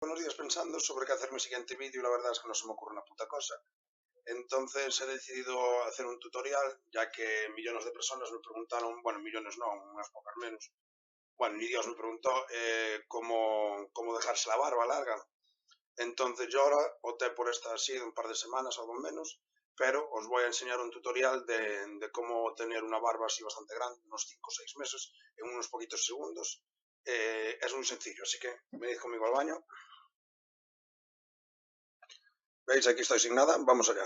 Buenos días pensando sobre qué hacer mi siguiente vídeo y la verdad es que no se me ocurre una puta cosa. Entonces he decidido hacer un tutorial, ya que millones de personas me preguntaron, bueno, millones no, unas pocas menos. Bueno, ni Dios me preguntó cómo dejarse la barba larga. Entonces yo ahora opté por esta así de un par de semanas, algo menos, pero os voy a enseñar un tutorial de cómo tener una barba así bastante grande, unos 5 o 6 meses, en unos poquitos segundos. Es muy sencillo, así que venid conmigo al baño. ¿Veis? Aquí estoy sin nada, vamos allá.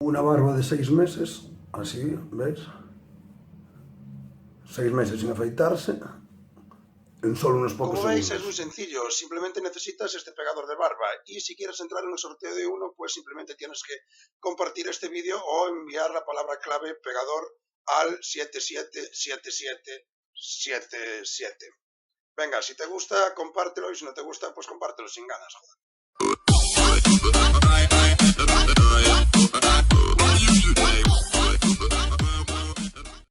Una barba de 6 meses, así, ¿veis? 6 meses sin afeitarse, en solo unos pocos segundos. Como veis es muy sencillo, simplemente necesitas este pegador de barba y si quieres entrar en el sorteo de uno, pues simplemente tienes que compartir este vídeo o enviar la palabra clave pegador al 777777. Venga, si te gusta, compártelo y si no te gusta, pues compártelo sin ganas, joder.